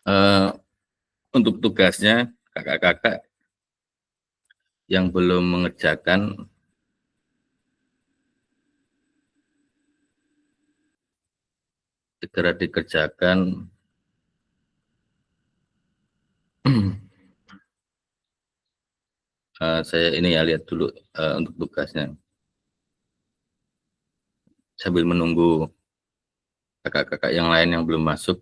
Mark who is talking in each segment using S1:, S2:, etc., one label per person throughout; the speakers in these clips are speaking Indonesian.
S1: Eh, untuk tugasnya kakak-kakak yang belum mengerjakan segera dikerjakan. Saya ini ya lihat dulu untuk tugasnya sambil menunggu kakak-kakak yang lain yang belum masuk.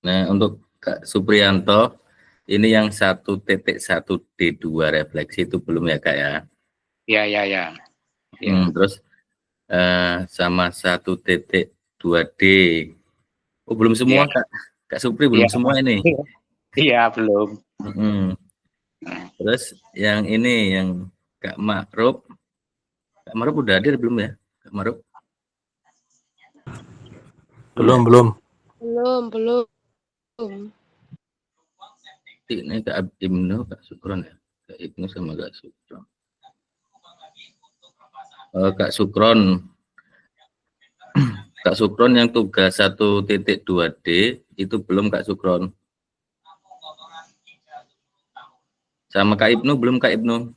S1: Nah, untuk Kak Supriyanto, ini yang 1.1D2 refleksi itu belum ya Kak ya?
S2: Ya, ya, ya. Ya.
S1: Terus sama 1.2D. Oh, belum semua
S2: Ya.
S1: Kak. Kak Supri belum
S2: Ya.
S1: semua ini.
S2: Iya, belum.
S1: Terus yang ini, yang Kak Ma'ruf. Kak Ma'ruf udah hadir belum ya? Kak Ma'ruf?
S3: Belum.
S4: Belum.
S1: Ini Kak Ibnu, Kak Sukron ya? Kak Ibnu sama Kak Sukron. Kak Sukron. Kak Sukron yang tugas 1.2D itu belum Kak Sukron. Sama Kak Ibnu belum Kak Ibnu?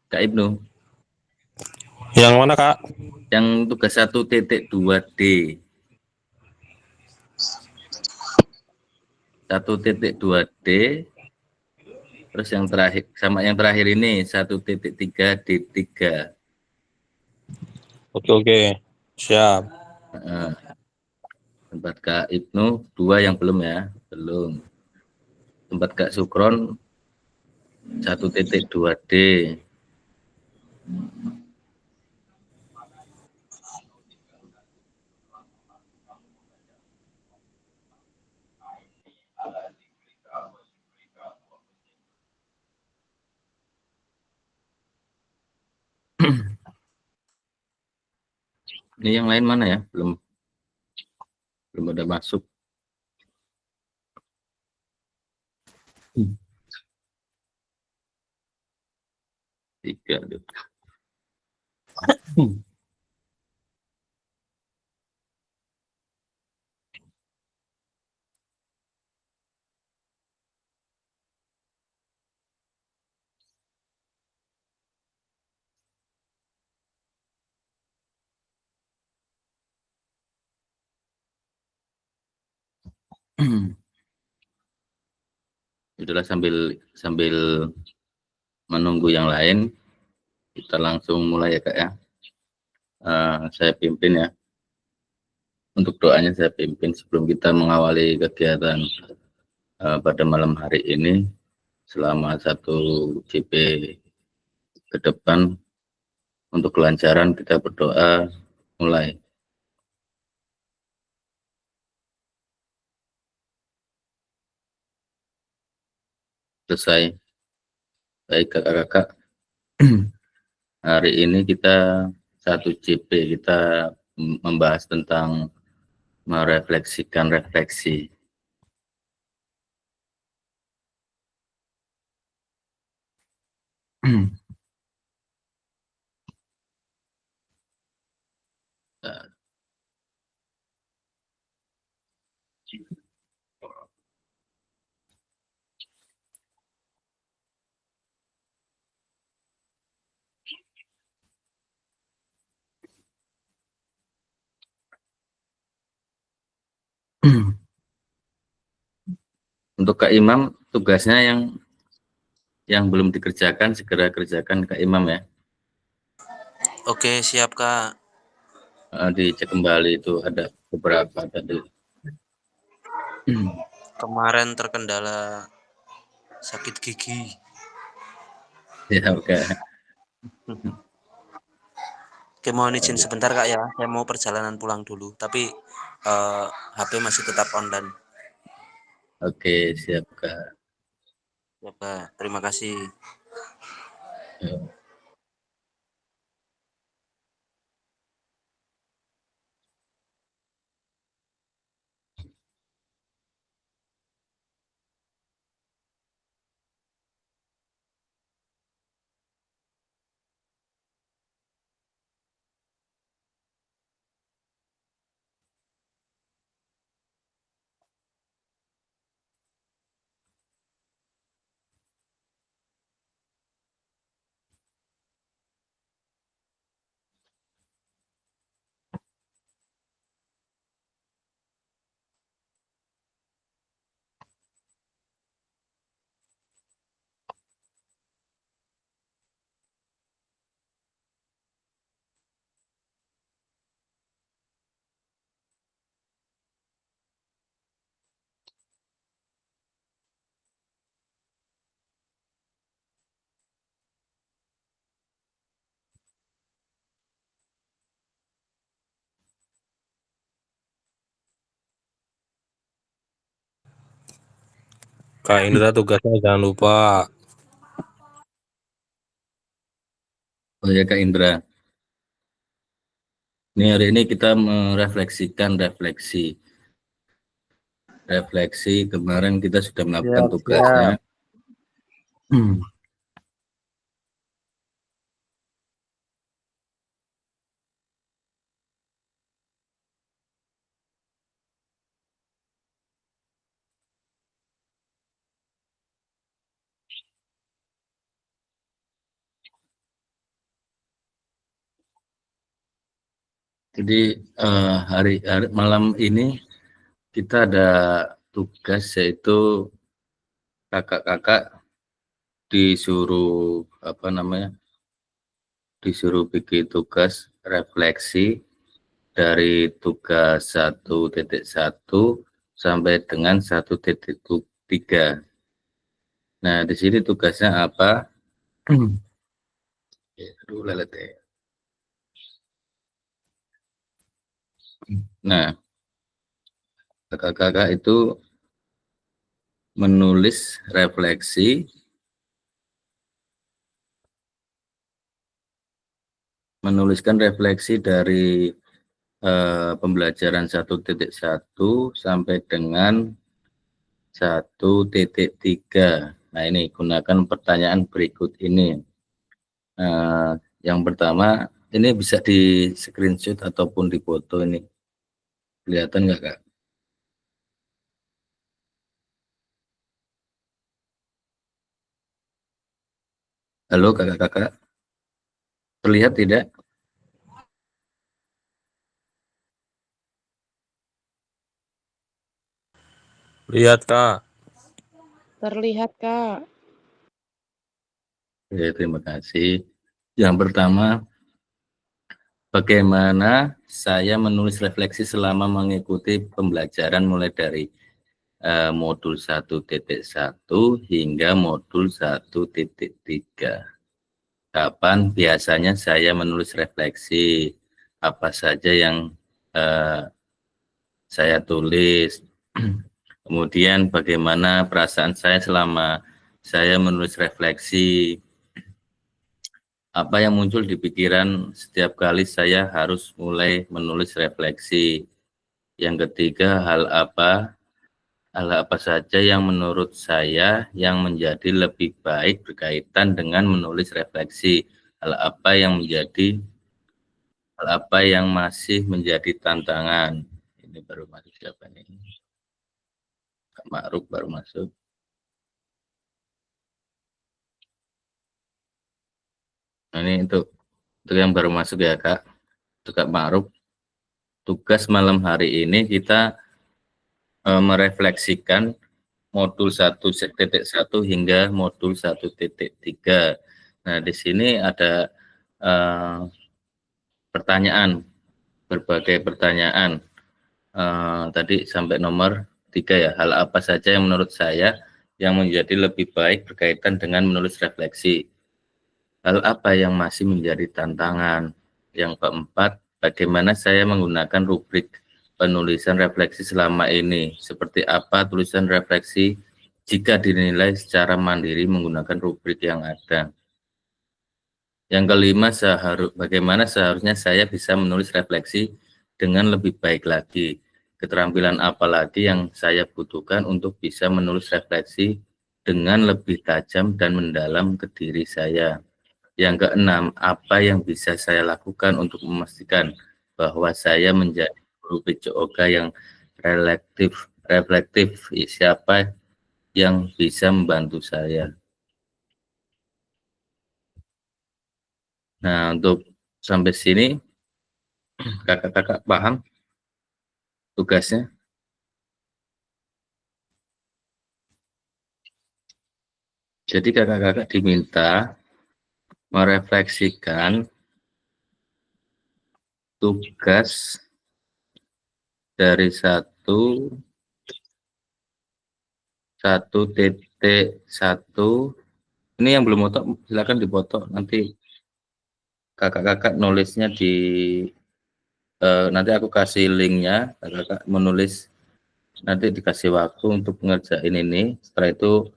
S1: Kak Ibnu.
S3: Yang mana Kak?
S1: Yang tugas 1.2D. 1.2D. Terus yang terakhir sama yang terakhir ini 1.3D3.
S3: Oke. Siap.
S1: Tempat Kak Ibnu 2 yang belum ya? Belum. Tempat Kak Sukron 1.2D. Ini yang lain mana ya? Belum ada masuk. Tiga. Itulah sambil menunggu yang lain, kita langsung mulai ya Kak ya. Saya pimpin ya. Untuk doanya saya pimpin sebelum kita mengawali kegiatan pada malam hari ini selama 1 JP ke depan. Untuk kelancaran kita berdoa mulai. Selesai. Baik kakak-kakak. Hari ini kita 1 JP kita membahas tentang merefleksikan refleksi. Untuk Kak Imam, tugasnya yang belum dikerjakan segera kerjakan Kak Imam ya.
S5: Oke, siap Kak.
S1: Dicek kembali itu ada beberapa tadi.
S5: Kemarin terkendala sakit gigi.
S1: Ya oke.
S5: Oke, mohon izin sebentar Kak ya. Saya mau perjalanan pulang dulu, tapi HP masih tetap online.
S1: Oke, siap Kak.
S5: Ya Kak, terima kasih.
S1: Ya.
S3: Kak Indra tugasnya jangan lupa.
S1: Oh ya Kak Indra. Ini hari ini kita merefleksikan refleksi kemarin kita sudah melakukan tugasnya. Jadi malam ini kita ada tugas, yaitu kakak-kakak disuruh disuruh bikin tugas refleksi dari tugas 1.1 sampai dengan 1.3. Nah, di sini tugasnya apa? Aduh, lelet ya. Nah, kakak-kakak itu menuliskan refleksi dari pembelajaran 1.1 sampai dengan 1.3. Nah, ini gunakan pertanyaan berikut ini. Yang pertama, ini bisa di screenshot ataupun di foto ini. Kelihatan nggak, Kak? Halo, kakak-kakak. Terlihat tidak?
S3: Lihat, Kak.
S4: Terlihat, Kak.
S1: Oke, terima kasih. Yang pertama, bagaimana saya menulis refleksi selama mengikuti pembelajaran mulai dari modul 1.1 hingga modul 1.3. Kapan biasanya saya menulis refleksi? Apa saja yang saya tulis? Kemudian bagaimana perasaan saya selama saya menulis refleksi? Apa yang muncul di pikiran setiap kali saya harus mulai menulis refleksi? Yang ketiga, hal apa saja yang menurut saya yang menjadi lebih baik berkaitan dengan menulis refleksi? Hal apa yang masih menjadi tantangan? Ini baru masuk siapa nih? Kak Ma'ruf baru masuk. Nah, ini untuk yang baru masuk ya Kak, untuk Kak Ma'ruf. Tugas malam hari ini kita merefleksikan modul 1.1 hingga modul 1.3. Nah, di sini ada berbagai pertanyaan. Tadi sampai nomor 3 ya, hal apa saja yang menurut saya yang menjadi lebih baik berkaitan dengan menulis refleksi. Hal apa yang masih menjadi tantangan. Yang keempat, bagaimana saya menggunakan rubrik penulisan refleksi selama ini. Seperti apa tulisan refleksi jika dinilai secara mandiri menggunakan rubrik yang ada. Yang kelima, bagaimana seharusnya saya bisa menulis refleksi dengan lebih baik lagi. Keterampilan apa lagi yang saya butuhkan untuk bisa menulis refleksi dengan lebih tajam dan mendalam ke diri saya. Yang keenam, apa yang bisa saya lakukan untuk memastikan bahwa saya menjadi guru PJOK yang reflektif, siapa yang bisa membantu saya. Nah, untuk sampai sini, kakak-kakak paham tugasnya? Jadi kakak-kakak diminta merefleksikan tugas dari 1.1 ini yang belum foto silakan dipoto, nanti kakak-kakak nulisnya di nanti aku kasih linknya, kakak-kakak menulis nanti dikasih waktu untuk ngerjain ini, setelah itu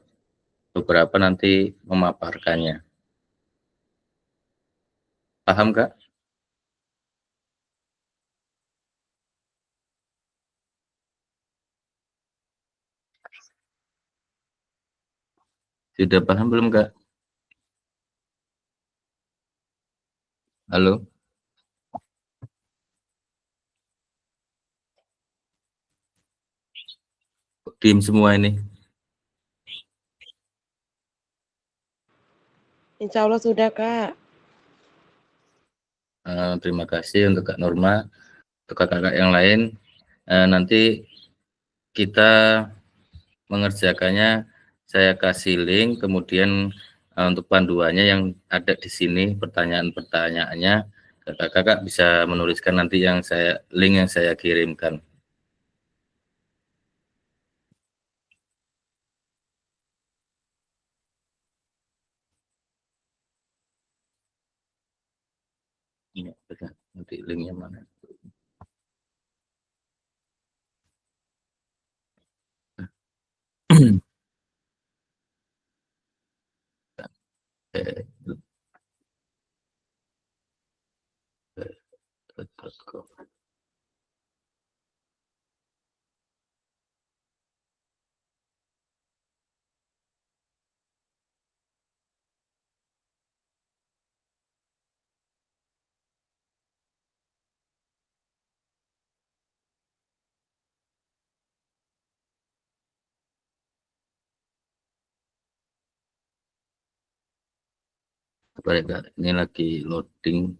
S1: beberapa nanti memaparkannya. Paham, Kak? Sudah paham belum, Kak? Halo? Diem semua ini.
S4: Insya Allah sudah, Kak.
S1: Terima kasih untuk Kak Norma. Untuk kakak-kakak yang lain, nanti kita mengerjakannya, saya kasih link, kemudian untuk panduannya yang ada di sini, pertanyaan-pertanyaannya, kakak-kakak bisa menuliskan nanti link yang saya kirimkan. Ini nanti linknya mana? Ini lagi loading.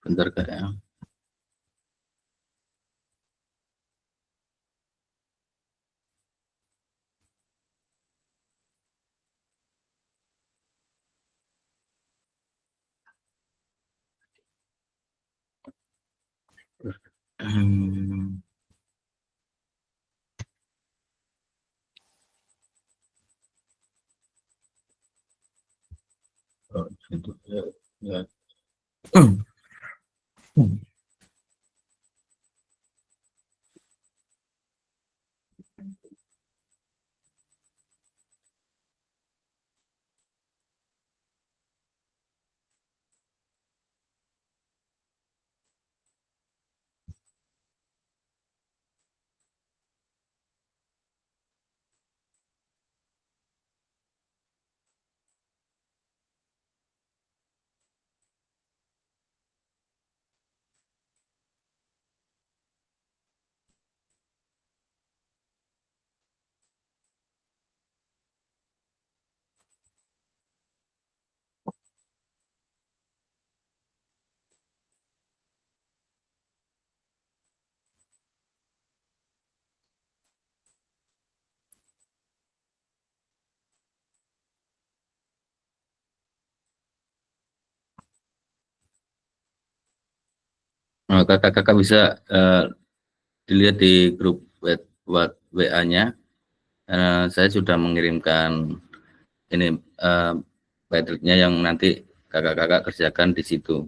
S1: Bentar, Kak, ya. Oh, itu, ya. Kakak-kakak bisa dilihat di grup WA-nya. Saya sudah mengirimkan ini nya yang nanti kakak-kakak kerjakan di situ.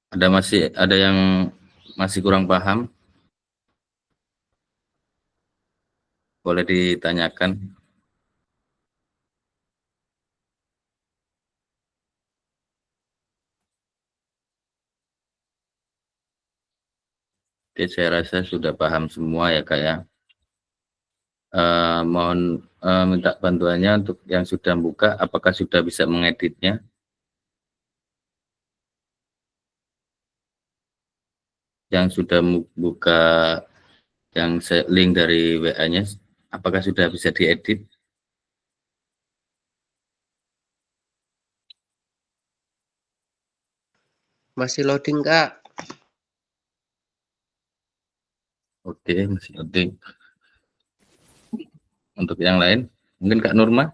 S1: Ada yang masih kurang paham? Boleh ditanyakan. Oke, saya rasa sudah paham semua ya Kak ya. Mohon minta bantuannya untuk yang sudah buka, apakah sudah bisa mengeditnya? Yang sudah buka yang link dari WA-nya, apakah sudah bisa diedit?
S6: Masih loading, Kak.
S1: Oke, masih loading. Untuk yang lain, mungkin Kak Nurma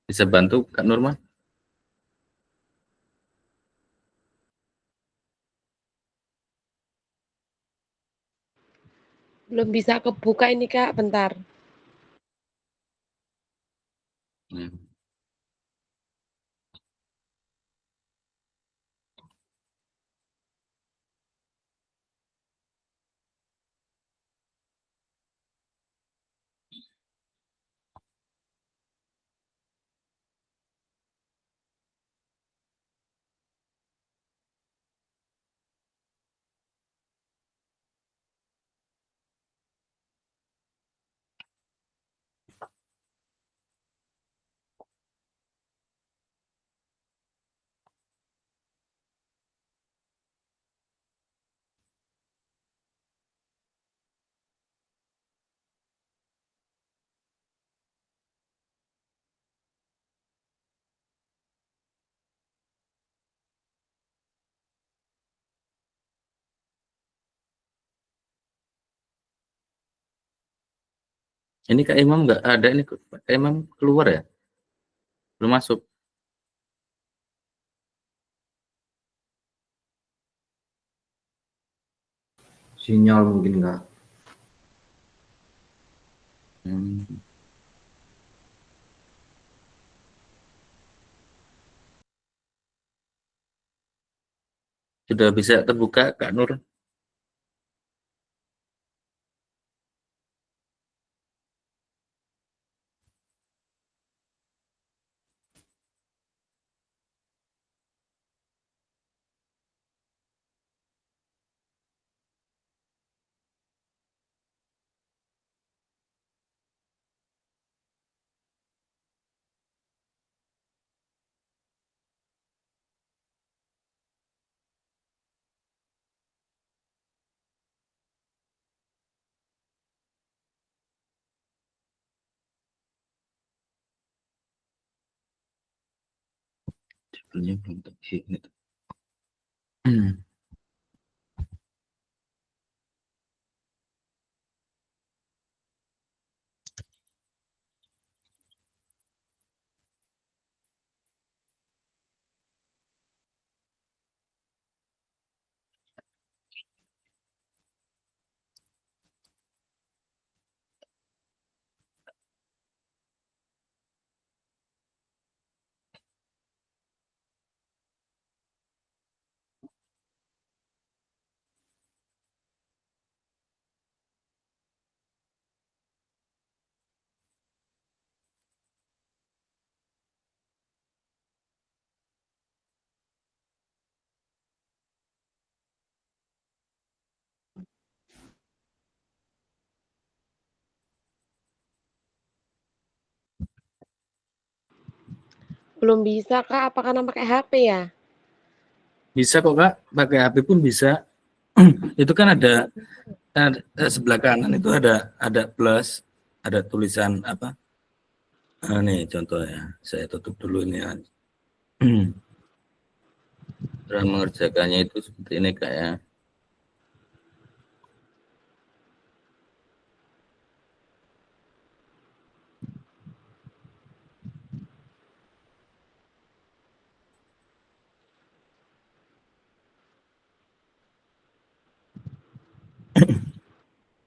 S1: bisa bantu Kak Nurma?
S4: Belum bisa kebuka ini Kak, bentar.
S1: Hmm. Ini Kak Imam nggak ada, ini Kak Imam keluar ya? Belum masuk?
S7: Sinyal mungkin nggak.
S1: Hmm. Sudah bisa terbuka Kak Nur? Judulnya belum terisi ini.
S4: Belum bisa Kak, apa karena pakai HP ya?
S1: Bisa kok Kak, pakai HP pun bisa. Itu kan ada sebelah kanan itu ada plus, ada tulisan apa? Nih contohnya, saya tutup dulu ini ya. Cara mengerjakannya itu seperti ini Kak ya.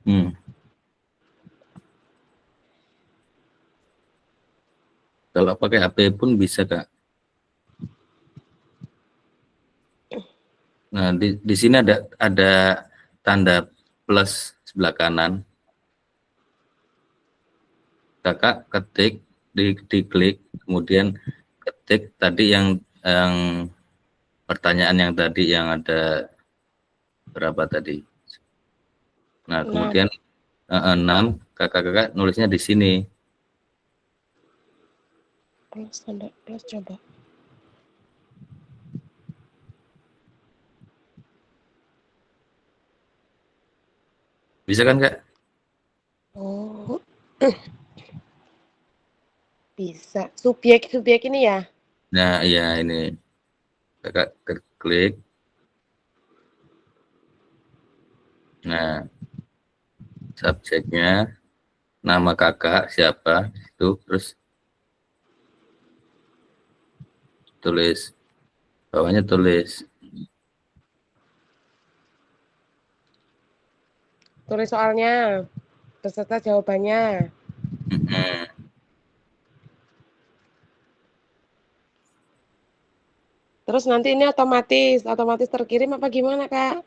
S1: Hmm. Kalau pakai HP pun bisa Kak. Nah, di sini ada tanda plus sebelah kanan. Kakak ketik, diklik, kemudian ketik tadi yang pertanyaan yang tadi yang ada berapa tadi. Nah, kemudian 6, kakak nulisnya di sini.
S4: Plus tanda plus coba.
S1: Bisa kan, Kak?
S4: Oh. Bisa. Subjek ini ya?
S1: Nah, iya ini. Kakak klik. Nah, subjeknya, nama kakak siapa, itu terus tulis, bawahnya tulis.
S4: Tulis soalnya beserta jawabannya.
S1: Mm-mm.
S4: Terus nanti ini otomatis terkirim apa gimana, Kak?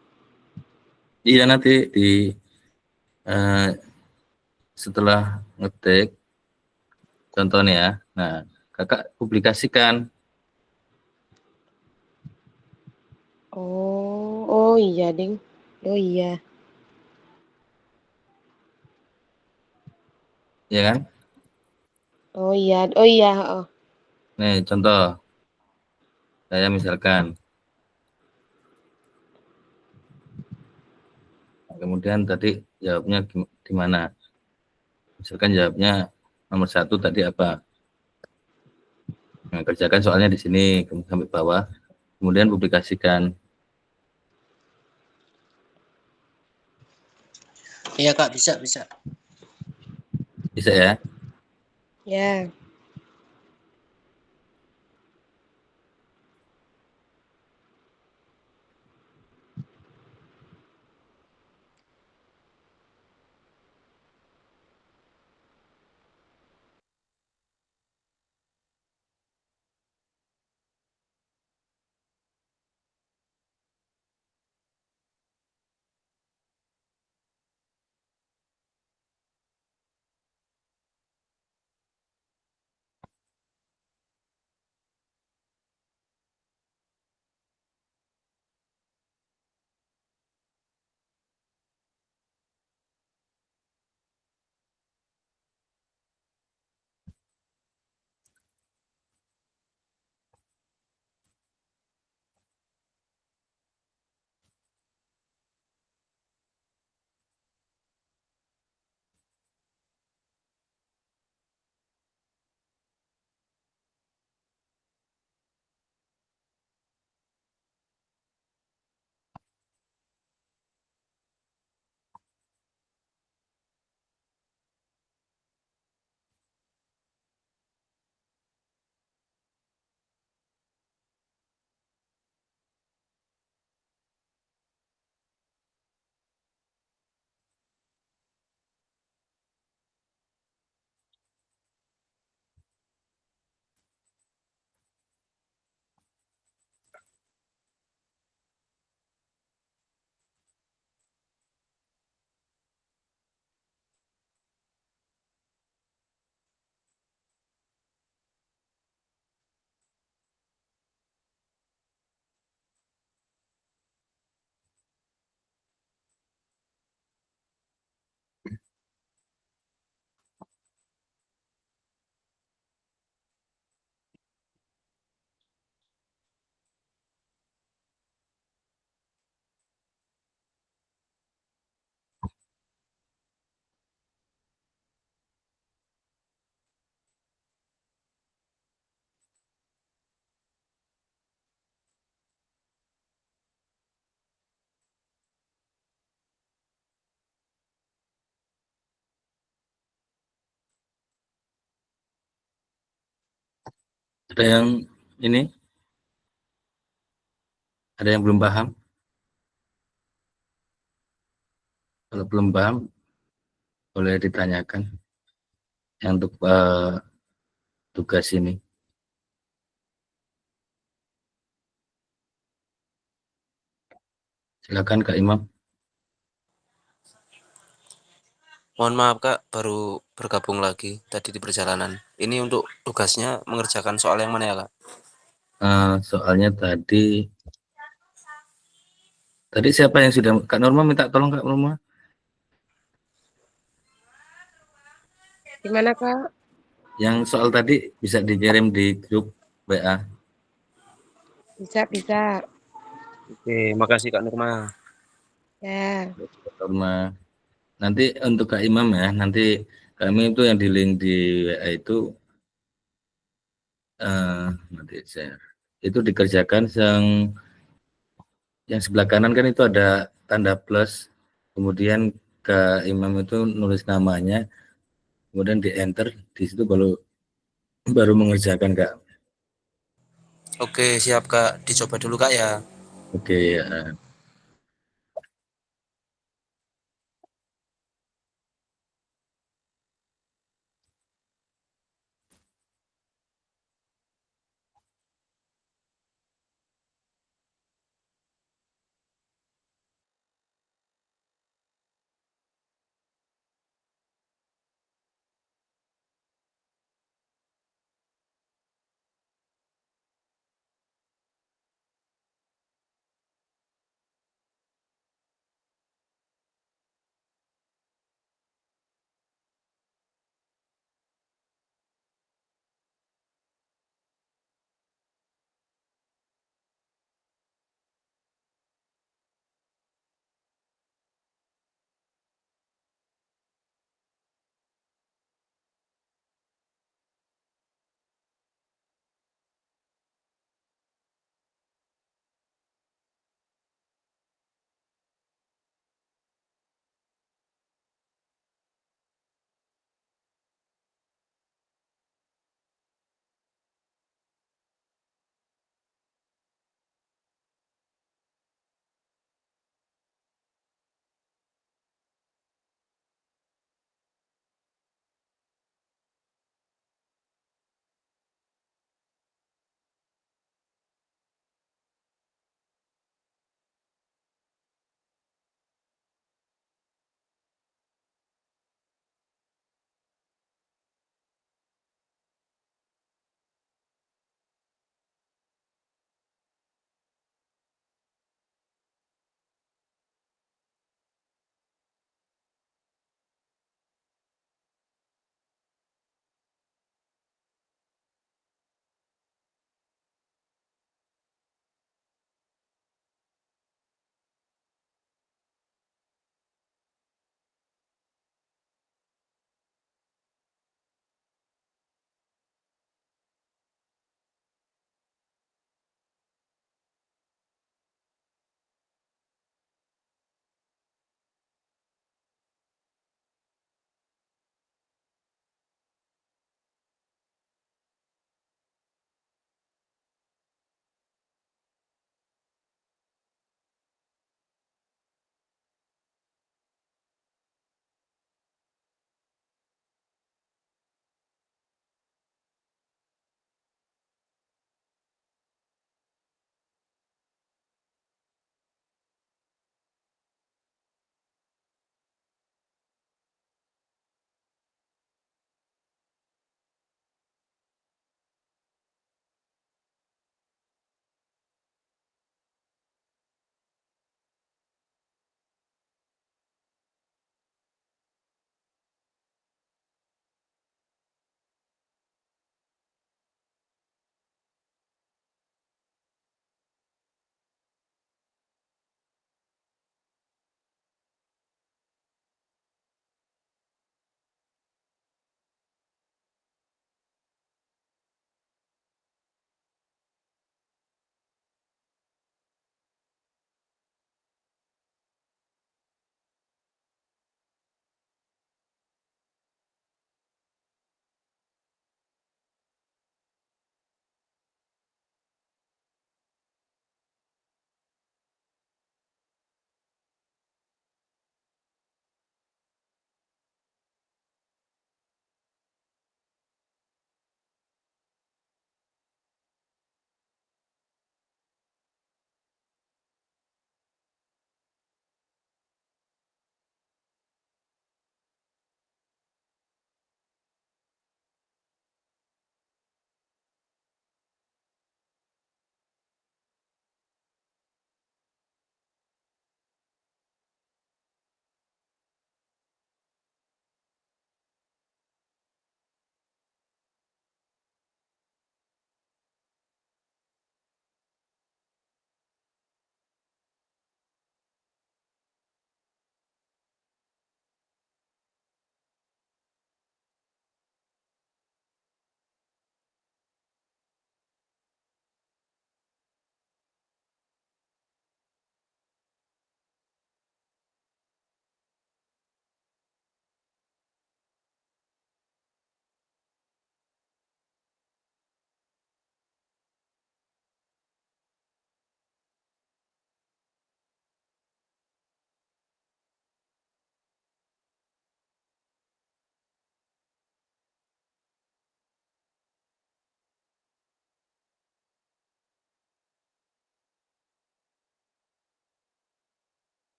S1: Iya, nanti eh, setelah ngetik contohnya ya, nah kakak publikasikan.
S4: Oh iya, Ding. Oh iya.
S1: Ya kan?
S4: Oh iya, oh.
S1: Nih contoh, saya misalkan, kemudian tadi jawabnya di mana? Misalkan jawabnya nomor 1 tadi apa? Nah, kerjakan soalnya di sini, kemudian sampai bawah, kemudian publikasikan.
S6: Iya Kak, bisa.
S1: Bisa ya?
S4: Ya.
S1: Ada yang ini? Ada yang belum paham? Kalau belum paham, boleh ditanyakan yang untuk tugas ini. Silakan Kak Imam.
S5: Mohon maaf Kak, baru bergabung lagi tadi di perjalanan. Ini untuk tugasnya mengerjakan soal yang mana ya Kak?
S1: Soalnya tadi siapa yang sudah Kak Norma minta tolong Kak Norma?
S4: Gimana Kak?
S1: Yang soal tadi bisa dikirim di grup WA.
S4: Bisa.
S5: Oke, makasih Kak Nurma.
S4: Ya.
S1: Kak Norma. Nanti untuk Kak Imam ya, nanti kami itu yang di link di WA itu nanti share. Itu dikerjakan yang sebelah kanan kan itu ada tanda plus, kemudian Kak Imam itu nulis namanya, kemudian di enter, di situ baru mengerjakan Kak.
S5: Oke, siap Kak. Dicoba dulu Kak ya.
S1: Oke,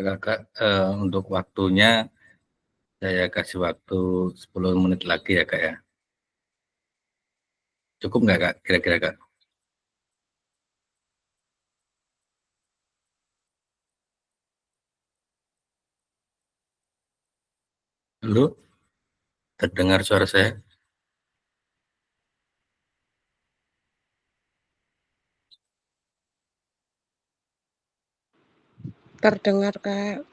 S1: Kakak, untuk waktunya saya kasih waktu 10 menit lagi ya, Kak, ya. Cukup nggak, Kak, kira-kira, Kak? Halo, terdengar suara saya?
S4: Terdengar, Kak.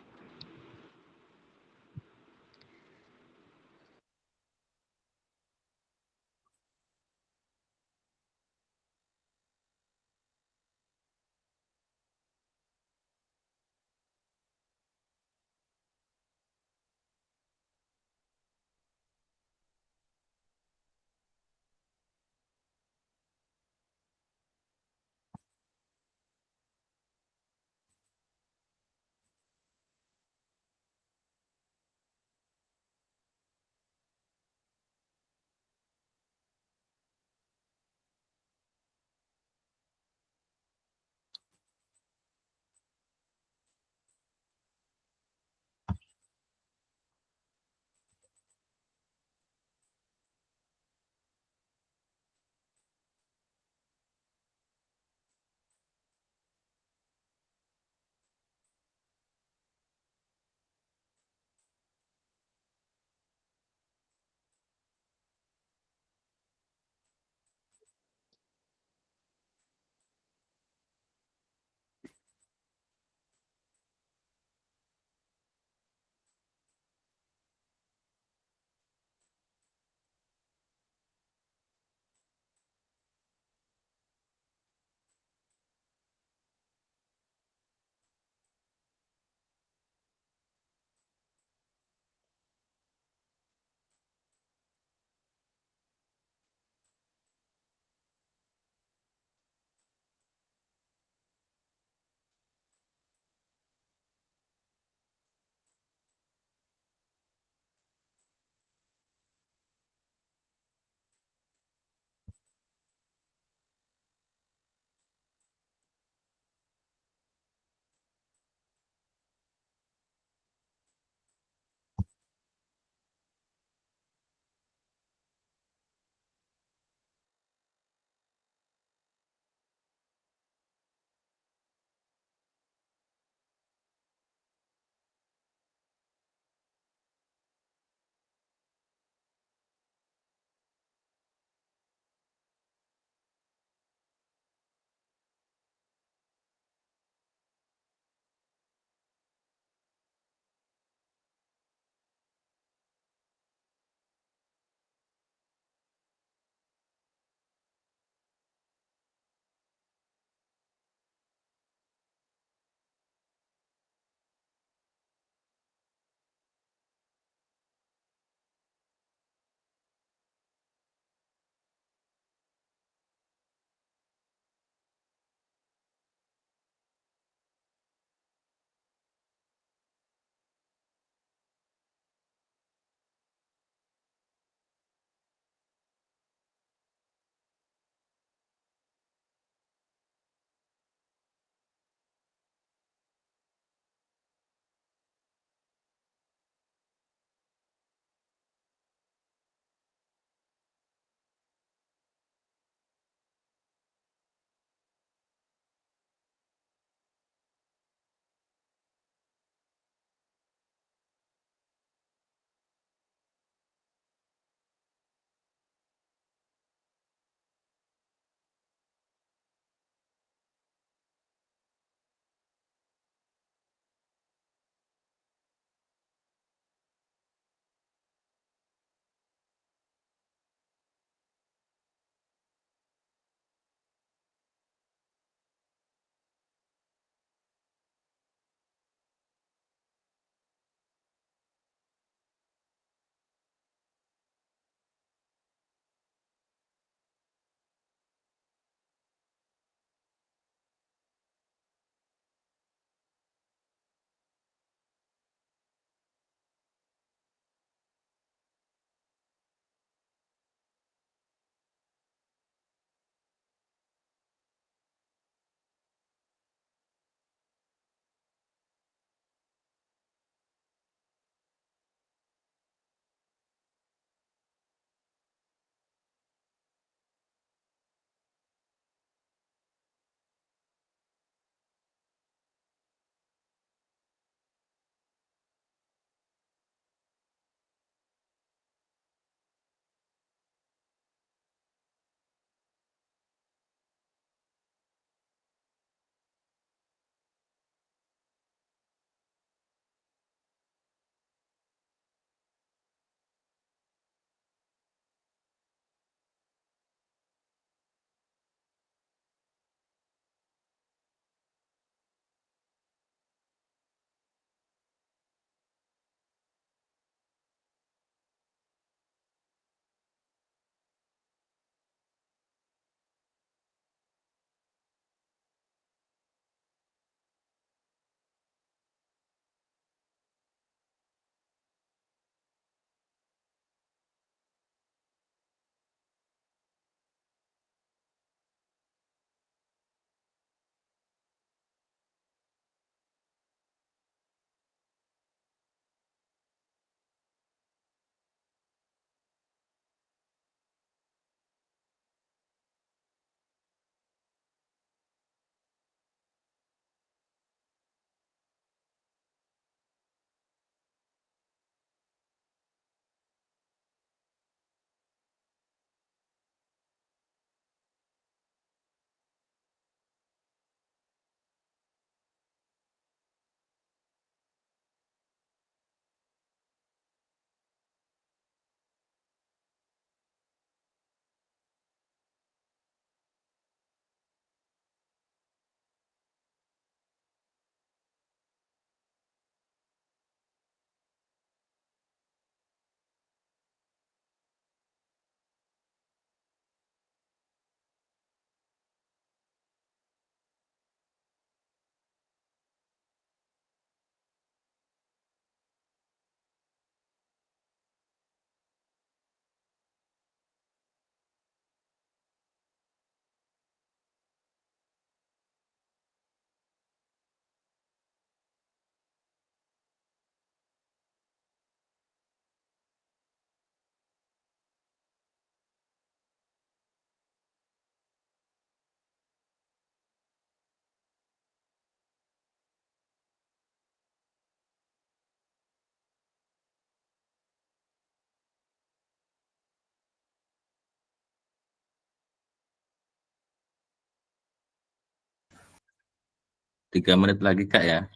S1: 3 menit lagi Kak ya.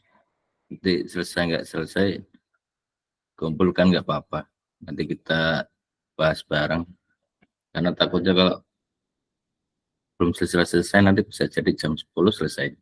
S1: Nanti selesai nggak selesai, kumpulkan nggak apa-apa. Nanti kita bahas bareng. Karena takutnya kalau belum selesai nanti bisa jadi jam 10 selesai.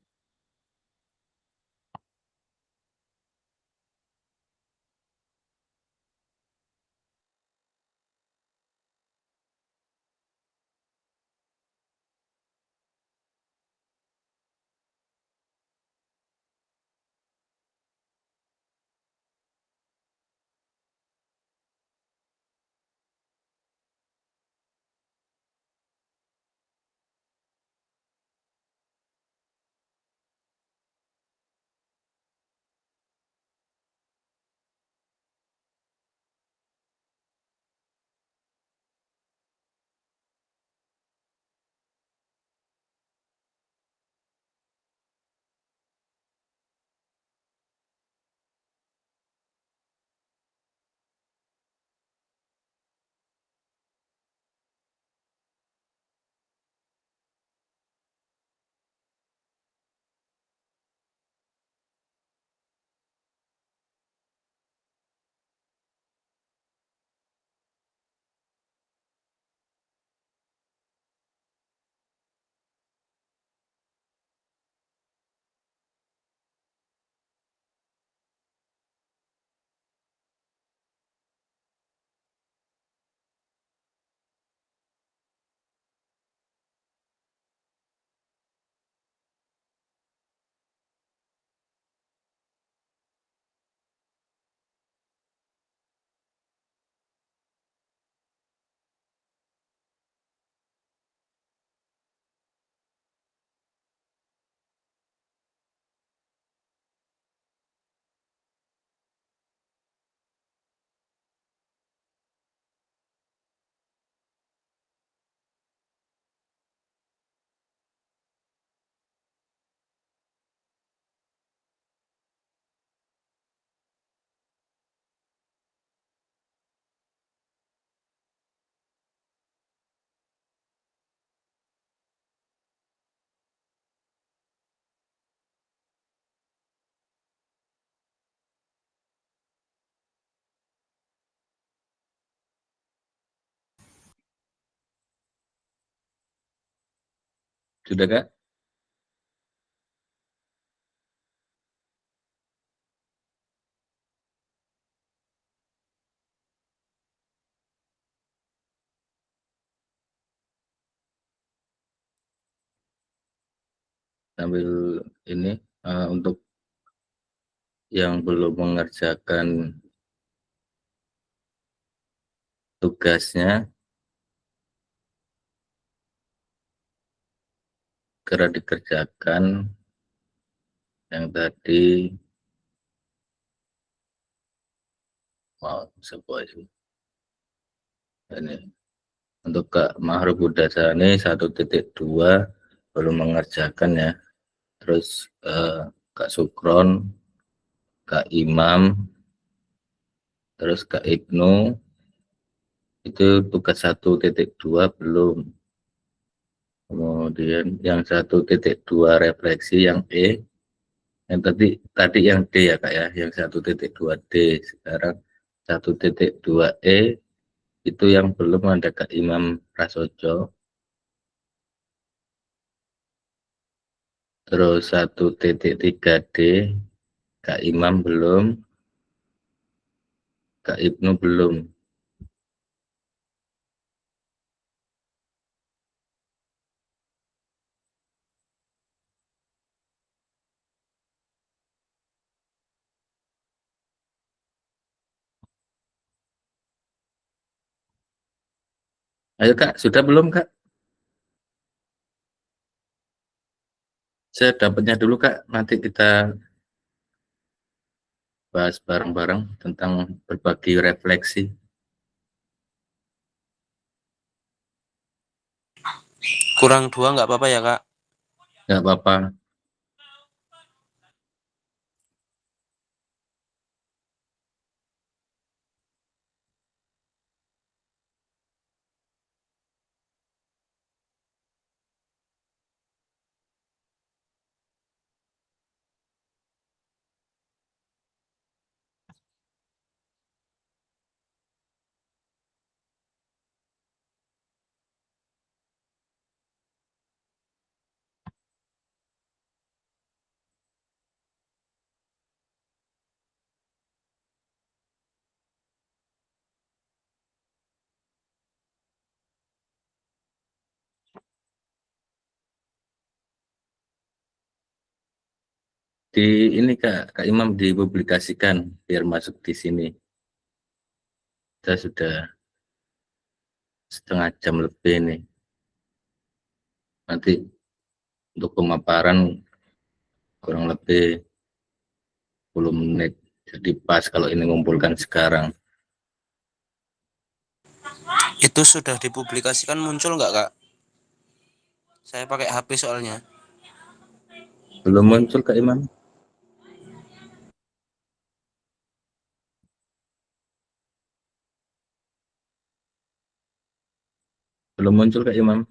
S1: Sudah Kak? Sambil ini untuk yang belum mengerjakan tugasnya segera dikerjakan yang tadi mau sebuah ini untuk Kak Mahrub Udasani 1.2 belum mengerjakan ya. Terus Kak Sukron, Kak Imam, terus Kak Ibnu itu tugas 1.2 belum. Kemudian yang 1.2 refleksi yang E, yang tadi yang D ya Kak ya, yang 1.2 D. Sekarang 1.2 E itu yang belum ada Kak Imam Prasojo. Terus 1.3 D Kak Imam belum, Kak Ibnu belum. Ayo Kak, sudah belum Kak? Saya dapatnya dulu Kak, nanti kita bahas bareng-bareng tentang berbagi refleksi.
S5: Kurang 2 nggak apa-apa ya, Kak?
S1: Nggak apa-apa. ini Kak Imam dipublikasikan biar masuk di sini. Kita sudah setengah jam lebih nih. Nanti untuk pemaparan kurang lebih 10 menit. Jadi pas kalau ini ngumpulkan sekarang.
S5: Itu sudah dipublikasikan muncul nggak, Kak? Saya pakai HP soalnya.
S1: Belum muncul Kak Imam? Belum muncul Kak Imam?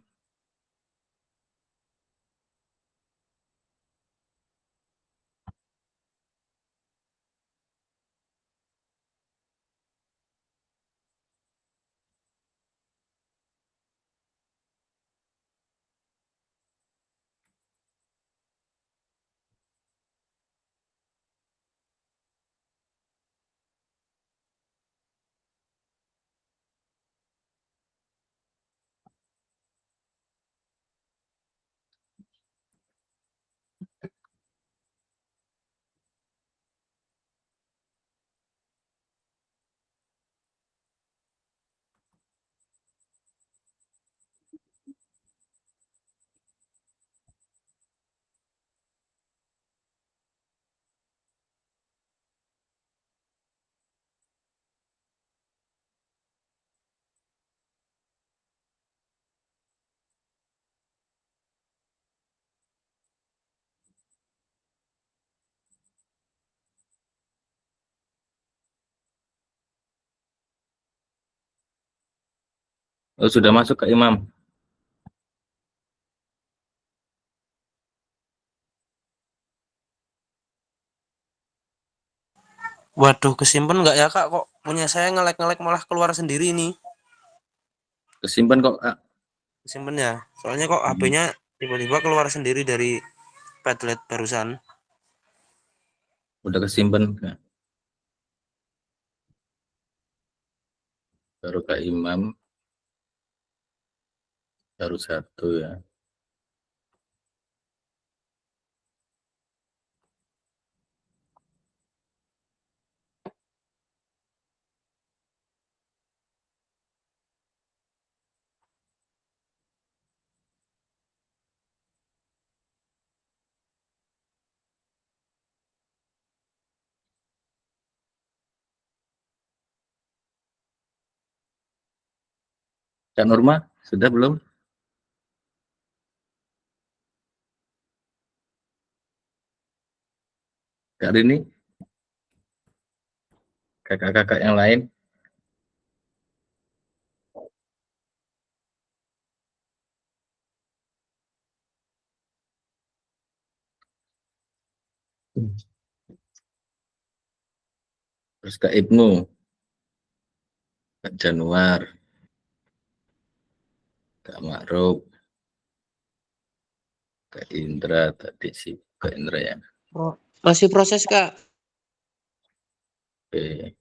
S1: Oh, sudah masuk Kak Imam.
S5: Waduh, kesimpan nggak ya, Kak? Kok punya saya ngelek-ngelek malah keluar sendiri nih.
S1: Kesimpan kok Kak.
S5: Kesimpan ya. Soalnya kok HP-nya tiba-tiba keluar sendiri dari Padlet barusan.
S1: Udah kesimpan Kak. Baru Kak Imam. Baru satu ya. Kak Nurma, sudah belum? Kak Rini? Kakak-kakak yang lain? Terus Kak Ibnu? Kak Januar? Kak Ma'ruf? Kak Indra tadi sih, Kak Indra ya.
S6: Masih proses, Kak.
S1: Oke.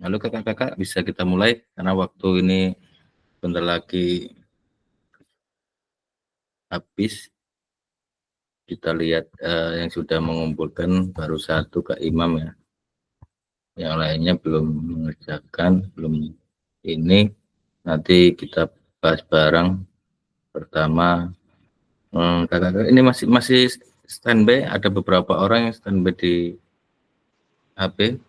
S1: Lalu kakak-kakak bisa kita mulai karena waktu ini bentar lagi habis. Kita lihat yang sudah mengumpulkan baru satu Kak Imam ya. Yang lainnya belum mengerjakan, belum ini. Nanti kita bahas bareng. Pertama, kakak-kakak ini masih standby. Ada beberapa orang yang standby di HP.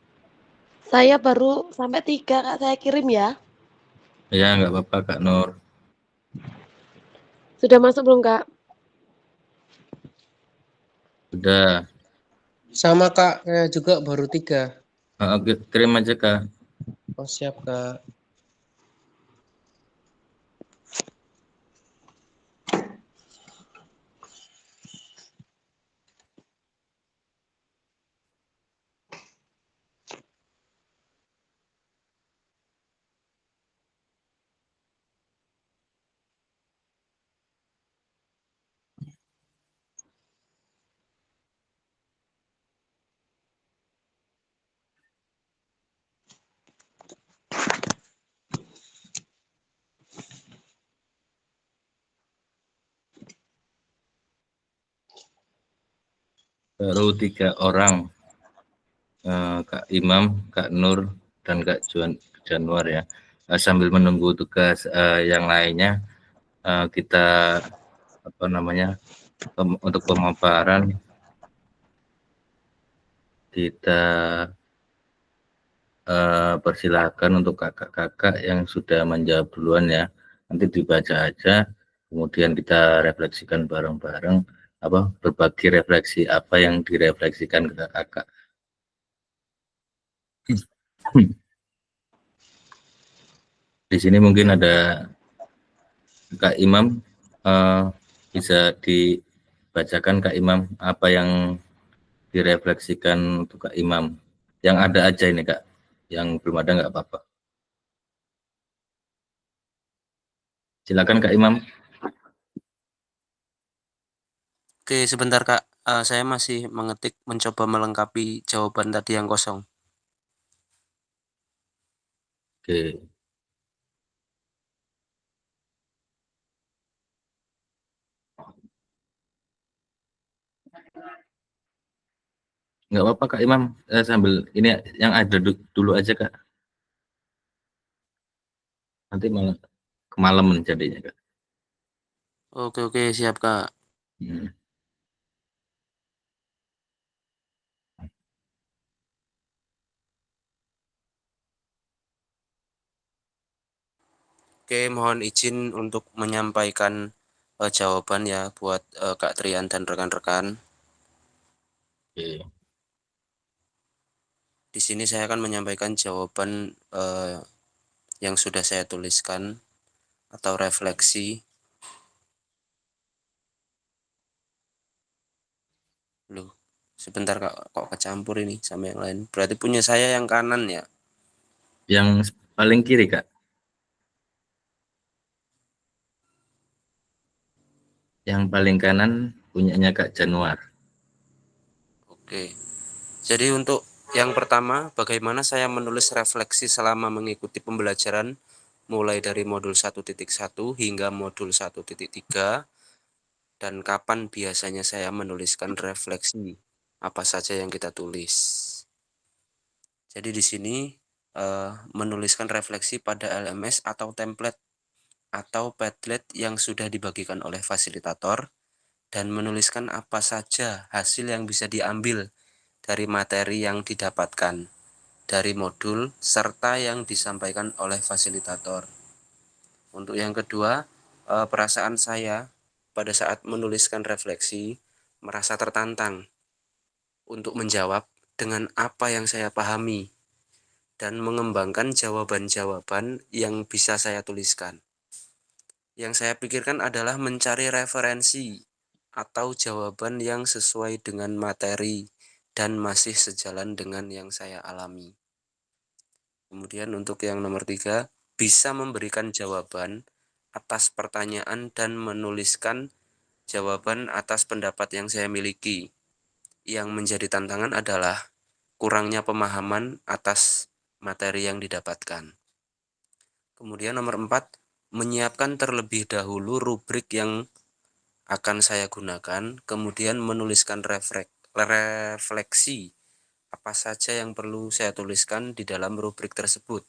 S4: Saya baru sampai 3 Kak, saya kirim ya.
S1: Ya nggak apa-apa Kak Nur.
S4: Sudah masuk belum Kak?
S1: Sudah.
S6: Sama Kak, saya juga baru 3.
S1: Kirim aja Kak.
S6: Oh siap Kak.
S1: Baru 3 orang. Kak Imam, Kak Nur, dan Kak Januar ya. Sambil menunggu tugas yang lainnya, kita apa namanya untuk pemaparan kita persilakan untuk kakak-kakak yang sudah menjawab duluan ya. Nanti dibaca aja, kemudian kita refleksikan bareng-bareng berbagi refleksi apa yang direfleksikan ke kakak. Di sini mungkin ada Kak Imam, bisa dibacakan Kak Imam apa yang direfleksikan untuk Kak Imam. Yang ada aja ini Kak, yang belum ada nggak apa-apa. Silakan Kak Imam.
S5: Oke, sebentar Kak. Saya masih mencoba melengkapi jawaban tadi yang kosong.
S1: Oke. Nggak apa-apa Kak Imam, sambil ini yang ada dulu aja Kak. Nanti malah kemalaman jadinya Kak.
S5: Oke, siap Kak.
S1: Hmm.
S5: Oke, mohon izin untuk menyampaikan jawaban ya buat Kak Trian dan rekan-rekan.
S1: Oke.
S5: Di sini saya akan menyampaikan jawaban yang sudah saya tuliskan atau refleksi. Loh, sebentar Kak, kok kecampur ini sama yang lain. Berarti punya saya yang kanan ya.
S1: Yang paling kiri Kak. Yang paling kanan punyanya Kak Januar.
S5: Oke. Jadi untuk yang pertama, bagaimana saya menulis refleksi selama mengikuti pembelajaran mulai dari modul 1.1 hingga modul 1.3 dan kapan biasanya saya menuliskan refleksi apa saja yang kita tulis. Jadi di sini menuliskan refleksi pada LMS atau template atau Padlet yang sudah dibagikan oleh fasilitator dan menuliskan apa saja hasil yang bisa diambil dari materi yang didapatkan dari modul serta yang disampaikan oleh fasilitator. Untuk yang kedua, perasaan saya pada saat menuliskan refleksi merasa tertantang untuk menjawab dengan apa yang saya pahami dan mengembangkan jawaban-jawaban yang bisa saya tuliskan. Yang saya pikirkan adalah mencari referensi atau jawaban yang sesuai dengan materi dan masih sejalan dengan yang saya alami. Kemudian untuk yang nomor 3, bisa memberikan jawaban atas pertanyaan dan menuliskan jawaban atas pendapat yang saya miliki. Yang menjadi tantangan adalah kurangnya pemahaman atas materi yang didapatkan. Kemudian nomor 4, menyiapkan terlebih dahulu rubrik yang akan saya gunakan, kemudian menuliskan refleksi apa saja yang perlu saya tuliskan di dalam rubrik tersebut.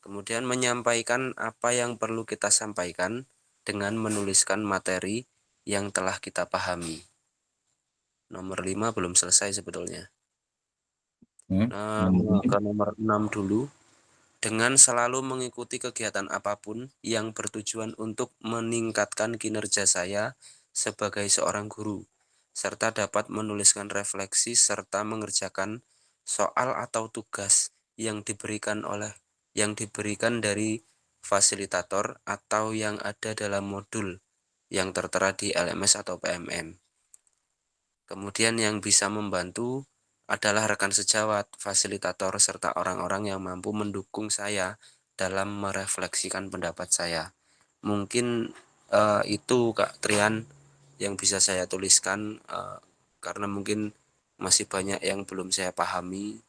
S5: Kemudian menyampaikan apa yang perlu kita sampaikan dengan menuliskan materi yang telah kita pahami. Nomor 5 belum selesai sebetulnya. Ke nomor 6 dulu. Dengan selalu mengikuti kegiatan apapun yang bertujuan untuk meningkatkan kinerja saya sebagai seorang guru, serta dapat menuliskan refleksi serta mengerjakan soal atau tugas yang diberikan dari fasilitator atau yang ada dalam modul yang tertera di LMS atau PMM. Kemudian yang bisa membantu adalah rekan sejawat, fasilitator, serta orang-orang yang mampu mendukung saya dalam merefleksikan pendapat saya. Mungkin itu Kak Trian yang bisa saya tuliskan, karena mungkin masih banyak yang belum saya pahami.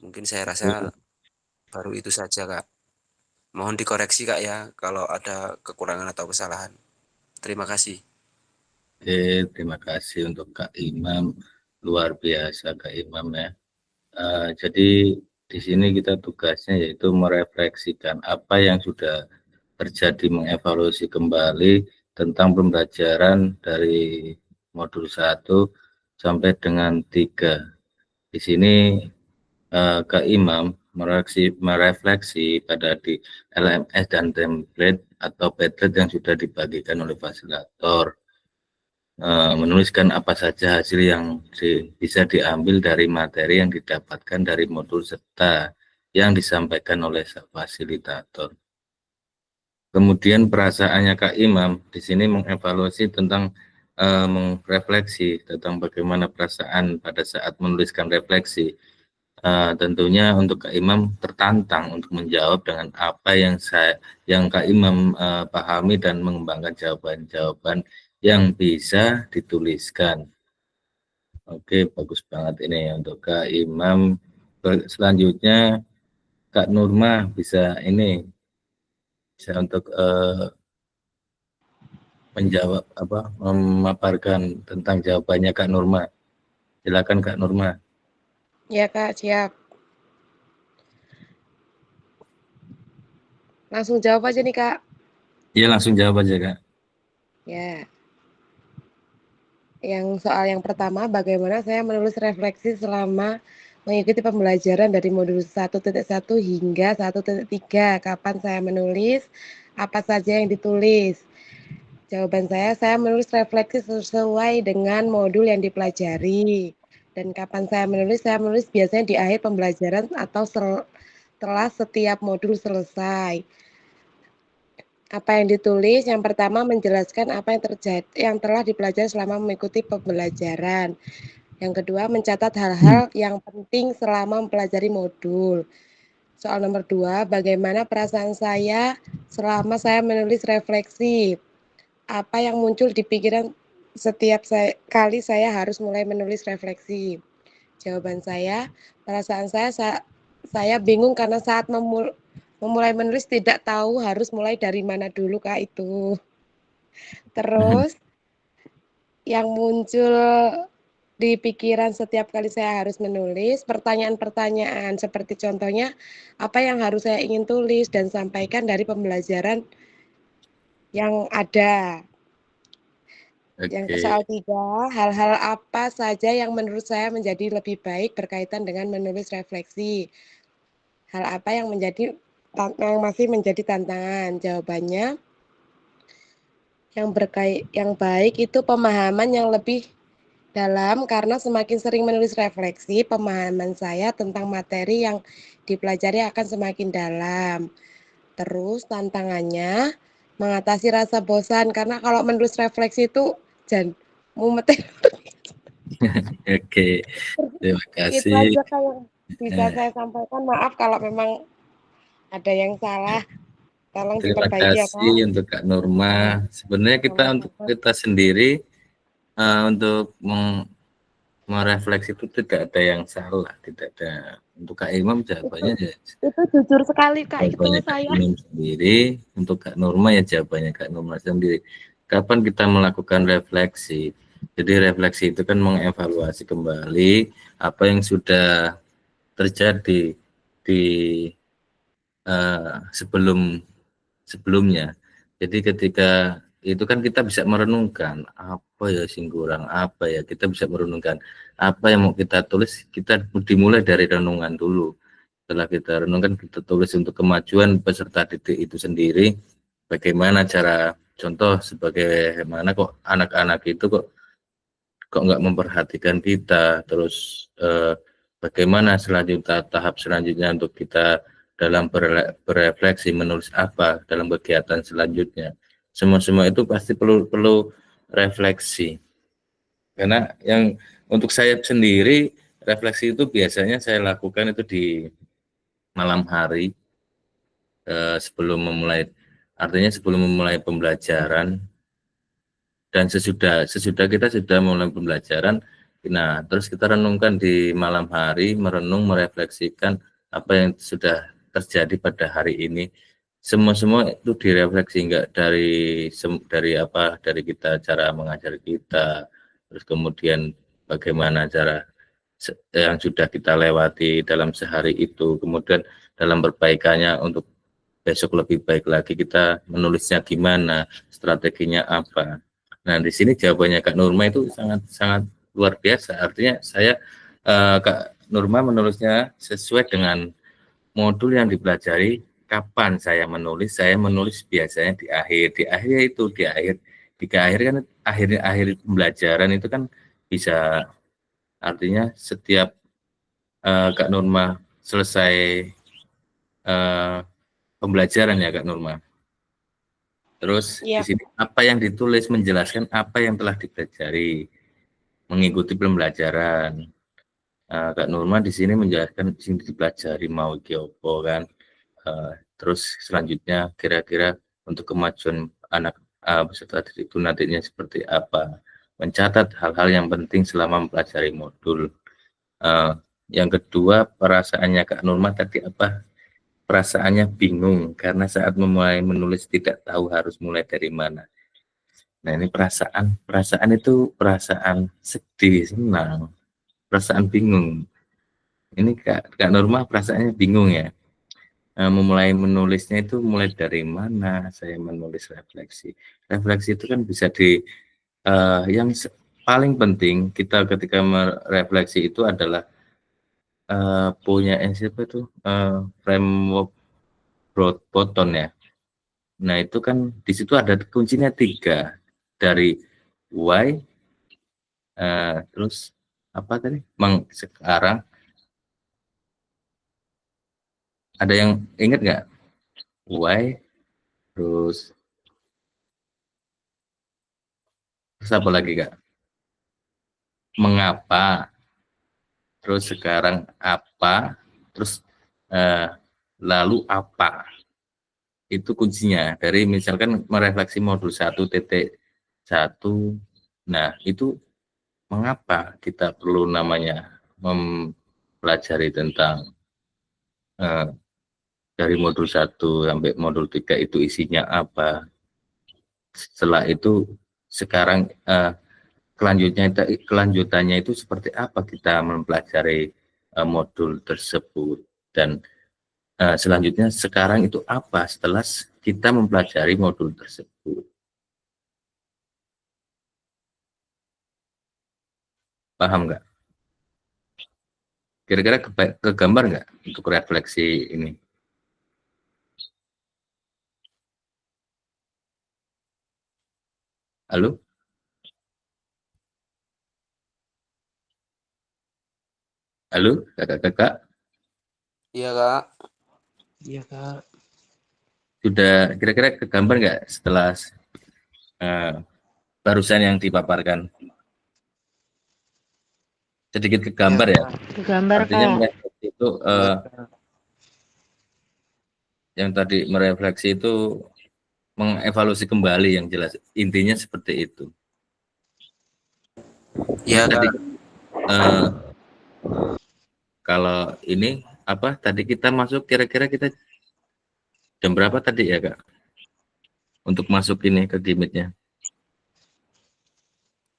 S5: Mungkin saya rasa baru itu saja Kak. Mohon dikoreksi Kak ya kalau ada kekurangan atau kesalahan. Terima kasih.
S1: Oke, terima kasih untuk Kak Imam, luar biasa Kak Imam ya. Jadi di sini kita tugasnya yaitu merefleksikan apa yang sudah terjadi, mengevaluasi kembali tentang pembelajaran dari modul 1 sampai dengan 3. Di sini Kak Imam merefleksi pada di LMS dan template atau Padlet yang sudah dibagikan oleh fasilitator. Menuliskan apa saja hasil yang bisa diambil dari materi yang didapatkan dari modul serta yang disampaikan oleh fasilitator. Kemudian perasaannya Kak Imam di sini mengevaluasi tentang merefleksi tentang bagaimana perasaan pada saat menuliskan refleksi. Tentunya untuk Kak Imam tertantang untuk menjawab dengan apa yang Kak Imam pahami dan mengembangkan jawaban-jawaban yang bisa dituliskan. Oke, bagus banget ini untuk Kak Imam. Selanjutnya Kak Nurma bisa untuk menjawab memaparkan tentang jawabannya Kak Nurma. Silakan Kak Nurma.
S4: Ya Kak, siap. Langsung jawab aja nih Kak.
S1: Iya, langsung jawab aja Kak.
S4: Ya. Yang soal yang pertama, bagaimana saya menulis refleksi selama mengikuti pembelajaran dari modul 1.1 hingga 1.3. Kapan saya menulis, apa saja yang ditulis. Jawaban saya menulis refleksi sesuai dengan modul yang dipelajari. Dan kapan saya menulis biasanya di akhir pembelajaran atau setelah setiap modul selesai. Apa yang ditulis? Yang pertama menjelaskan apa yang telah dipelajari selama mengikuti pembelajaran. Yang kedua mencatat hal-hal yang penting selama mempelajari modul. Soal nomor 2, bagaimana perasaan saya selama saya menulis refleksi? Apa yang muncul di pikiran setiap kali saya harus mulai menulis refleksi? Jawaban saya, perasaan saya bingung karena saat memulai menulis tidak tahu harus mulai dari mana dulu Kak itu. Terus yang muncul di pikiran setiap kali saya harus menulis pertanyaan-pertanyaan seperti contohnya apa yang harus saya ingin tulis dan sampaikan dari pembelajaran yang ada. Yang soal 3, hal-hal apa saja yang menurut saya menjadi lebih baik berkaitan dengan menulis refleksi. Hal apa yang masih menjadi tantangan? Jawabannya yang baik itu pemahaman yang lebih dalam karena semakin sering menulis refleksi, pemahaman saya tentang materi yang dipelajari akan semakin dalam. Terus tantangannya mengatasi rasa bosan karena kalau menulis refleksi itu mumet.
S1: Oke, terima
S4: Itu
S1: kasih.
S4: aja Kak yang bisa saya sampaikan. Maaf kalau memang ada yang salah. Tolong
S1: Terima
S4: diperbaiki ya Kak.
S1: kasih untuk Kak Nurma. Sebenarnya untuk kita sendiri untuk merefleksi itu tidak ada yang salah, tidak ada. Untuk Kak Imam jawabannya ya
S4: Itu jujur sekali Kak, itu
S1: jawabannya Kak
S4: saya.
S1: Imam sendiri, untuk Kak Nurma ya jawabannya Kak Nurma sendiri. Kapan kita melakukan refleksi? Jadi refleksi itu kan mengevaluasi kembali apa yang sudah terjadi di sebelumnya. Jadi ketika itu kan kita bisa merenungkan apa ya sing kurang, apa ya, kita bisa merenungkan apa yang mau kita tulis, kita dimulai dari renungan dulu. Setelah kita renungkan, kita tulis untuk kemajuan peserta didik itu sendiri, bagaimana cara, contoh sebagai mana kok anak-anak itu kok nggak memperhatikan kita, terus bagaimana selanjutnya, tahap selanjutnya untuk kita dalam berefleksi menulis apa dalam kegiatan selanjutnya. Semua itu pasti perlu refleksi. Karena yang untuk saya sendiri refleksi itu biasanya saya lakukan itu di malam hari sebelum memulai, artinya sebelum memulai pembelajaran dan sesudah kita sudah mulai pembelajaran. Nah, terus kita renungkan di malam hari, merenung, merefleksikan apa yang sudah terjadi pada hari ini. Semua itu direfleksi, enggak dari kita, cara mengajar kita, terus kemudian bagaimana cara yang sudah kita lewati dalam sehari itu, kemudian dalam perbaikannya untuk besok lebih baik lagi, kita menulisnya gimana, strateginya apa. Nah, di sini jawabannya Kak Nurma itu sangat luar biasa. Artinya saya Kak Nurma menulisnya sesuai dengan modul yang dipelajari. Kapan saya menulis? Saya menulis biasanya di akhir kan akhir pembelajaran itu kan bisa, artinya setiap Kak Nurma selesai pembelajaran ya Kak Nurma. Terus di sini apa yang ditulis menjelaskan apa yang telah dipelajari, mengikuti pembelajaran. Kak Nurma di sini menjelaskan sing dipelajari mau iki opo kan. Terus selanjutnya kira-kira untuk kemajuan anak peserta didik itu nantinya seperti apa. Mencatat hal-hal yang penting selama mempelajari modul. Yang kedua, perasaannya Kak Nurma tadi apa? Perasaannya bingung karena saat memulai menulis tidak tahu harus mulai dari mana. Nah, ini perasaan itu perasaan sedih, senang, perasaan bingung. Ini Kak Nurma perasaannya bingung ya. Memulai menulisnya itu mulai dari mana saya menulis refleksi. Refleksi itu kan bisa yang paling penting kita ketika merefleksi itu adalah punya siapa itu framework Broadbottom ya. Nah, itu kan di situ ada kuncinya 3 dari why, terus apa tadi? Sekarang ada yang ingat nggak? Why, terus apa lagi Kak? Mengapa, terus sekarang apa, terus lalu apa. Itu kuncinya dari misalkan merefleksi modul 1.1. Nah, itu mengapa kita perlu namanya mempelajari tentang dari modul 1 sampai modul 3 itu isinya apa. Setelah itu sekarang kelanjutannya itu seperti apa kita mempelajari modul tersebut, dan selanjutnya sekarang itu apa setelah kita mempelajari modul tersebut. Paham nggak? Kira-kira kegambar nggak untuk refleksi ini? Halo? Halo, kakak-kakak?
S5: Iya Kak.
S6: Iya Kak.
S1: Sudah kira-kira kegambar nggak setelah barusan yang dipaparkan? Sedikit kegambar ya.
S4: Kegambar
S1: Artinya
S4: Kak.
S1: merefleksi itu yang tadi merefleksi itu mengevaluasi kembali, yang jelas intinya seperti itu.
S5: Iya
S1: Tadi
S5: Kak.
S1: eh, kalau ini apa tadi kita masuk kira-kira kita jam berapa tadi ya Kak? Untuk masuk ini ke gimitnya.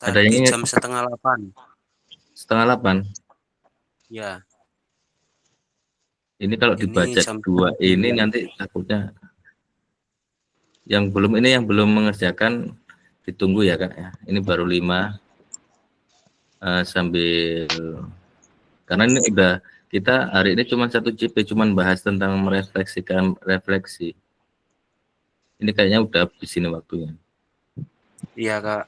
S1: Ada yang
S5: Tadi
S1: ingat?
S5: jam 7:30.
S1: 7:30.
S5: Ya,
S1: Ini kalau
S5: ini
S1: dibaca
S5: jam
S1: 2 ini
S5: 3.
S1: nanti takutnya yang belum mengerjakan ditunggu ya Kak ya. Ini baru 5 sambil karena ini udah kita hari ini cuma 1 CP cuman bahas tentang merefleksikan refleksi. Ini kayaknya udah habis ini waktunya.
S5: Iya, Kak.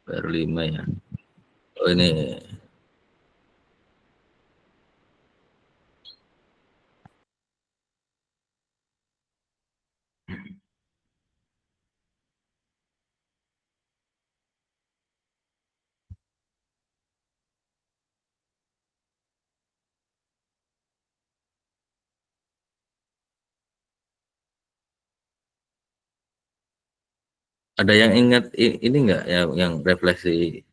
S1: Baru 5 ya. Oh ini ada yang ingat ini enggak ya yang refleksi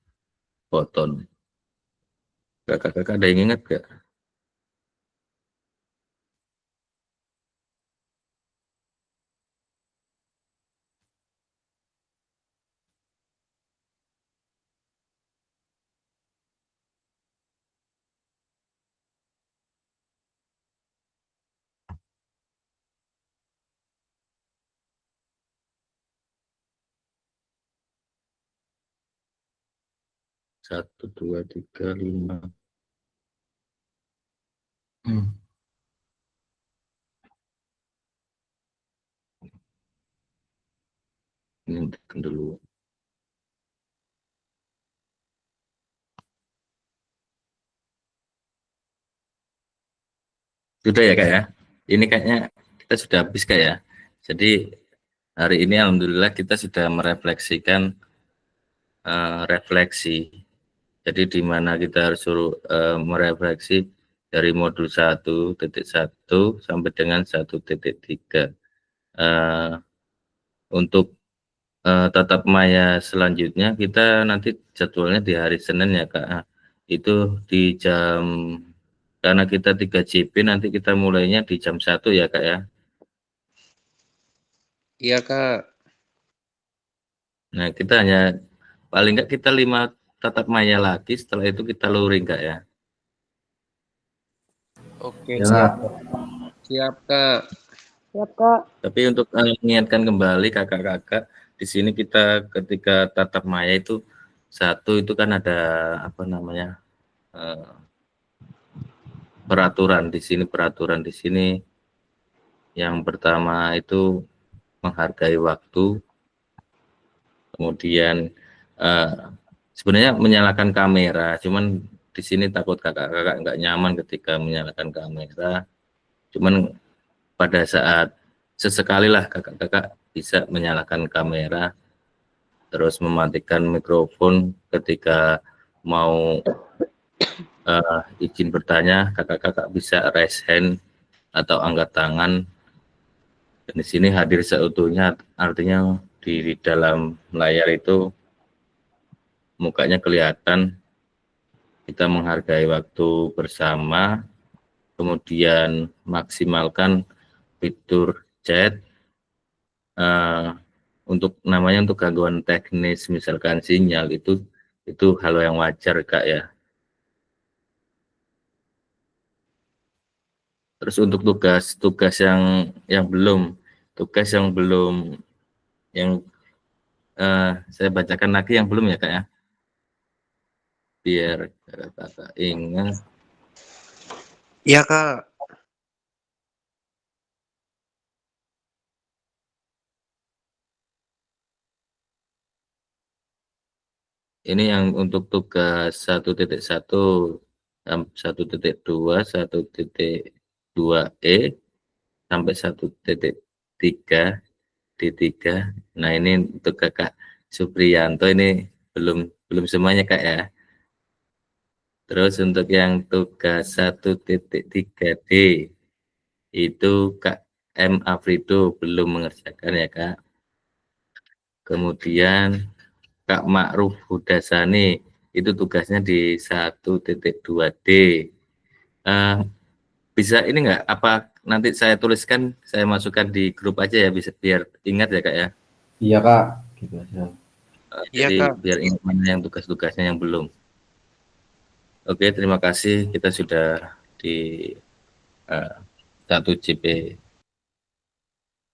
S1: foton? Kakak-kakak ada yang ingat enggak? Satu, dua, tiga, 5. Ini tekan dulu. Sudah ya Kak ya. Ini kayaknya kita sudah habis Kak ya. Jadi hari ini alhamdulillah kita sudah merefleksikan refleksi. Jadi di mana kita harus suruh merefleksi dari modul 1.1 sampai dengan 1.3. Untuk tatap maya selanjutnya kita nanti jadwalnya di hari Senin ya Kak. Itu di jam karena kita 3 CP nanti kita mulainya di jam 1 ya Kak ya.
S2: Iya, Kak.
S1: Nah, kita hanya paling enggak kita 5 tatap maya lagi, setelah itu kita luring Kak ya.
S2: Oke,
S7: Ya,
S2: siap.
S7: Kak.
S2: Siap, Kak.
S4: Siap, Kak.
S1: Tapi untuk mengingatkan kembali kakak-kakak, di sini kita ketika tatap maya itu satu itu kan ada apa namanya peraturan di sini. Yang pertama itu menghargai waktu, kemudian sebenarnya menyalakan kamera, cuman di sini takut kakak-kakak nggak nyaman ketika menyalakan kamera, cuman pada saat sesekali lah kakak-kakak bisa menyalakan kamera, terus mematikan mikrofon ketika mau izin bertanya, kakak-kakak bisa raise hand atau angkat tangan. Dan di sini hadir seutuhnya, artinya di dalam layar itu mukanya kelihatan, kita menghargai waktu bersama, kemudian maksimalkan fitur chat untuk namanya untuk gangguan teknis misalkan sinyal itu hal yang wajar Kak ya. Terus untuk tugas yang belum yang saya bacakan lagi yang belum ya Kak ya, biar kakak ingat.
S2: Iya, Kak.
S1: Ini yang untuk tugas 1.1, 1.2, 1.2E sampai 1.3 D3. Nah ini untuk kakak Supriyanto ini belum semuanya Kak ya. Terus untuk yang tugas 1.3D Itu Kak M. Afrido belum mengerjakan ya Kak. Kemudian Kak Ma'ruf Hudasani itu tugasnya di 1.2D. Bisa ini enggak, apa nanti saya tuliskan, saya masukkan di grup aja ya, bisa biar ingat ya Kak ya.
S7: Iya Kak, gitu aja.
S2: Iya,
S1: Jadi
S2: Kak.
S1: biar ingat mana yang tugas-tugasnya yang belum. Oke, terima kasih. Kita sudah di 1 JP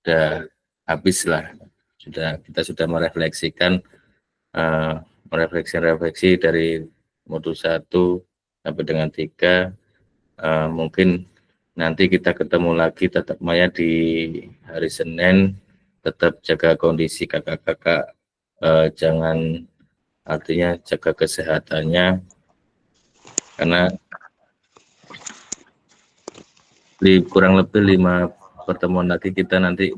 S1: sudah habis lah. Kita sudah merefleksikan refleksi dari modul 1 sampai dengan 3. Mungkin nanti kita ketemu lagi tetap Maya di hari Senin. Tetap jaga kondisi kakak-kakak, jangan, artinya jaga kesehatannya, karena kurang lebih 5 pertemuan lagi kita nanti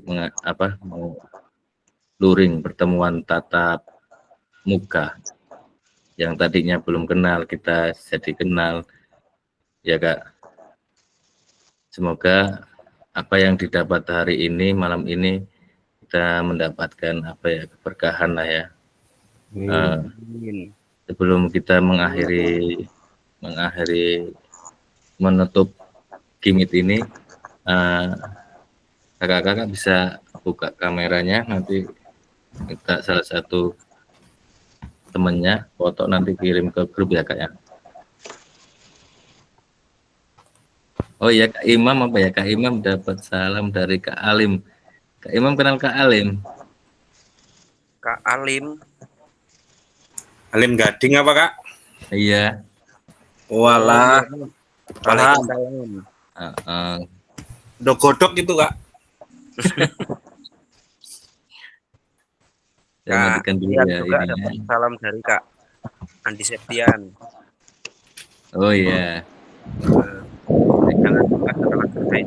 S1: mau luring pertemuan tatap muka yang tadinya belum kenal, kita jadi kenal ya Kak. Semoga apa yang didapat hari ini, malam ini, kita mendapatkan keberkahan lah ya. Sebelum kita mengakhiri menutup Gimit ini, kakak-kakak bisa buka kameranya, nanti kita salah satu temennya foto nanti kirim ke grup ya Kak ya. Oh iya, Kak Imam apa ya? Kak Imam dapat salam dari Kak Alim. Kak Imam kenal Kak Alim?
S5: Kak Alim. Alim Gading apa Kak?
S1: Iya.
S5: Walah.
S2: Paham.
S5: Dogodok gitu Kak.
S1: Saya matikan dulu ya
S5: juga
S1: ini.
S5: dapat salam dari Kak Andi Septian.
S1: Oh iya.
S5: Jangan lupa setelah selesai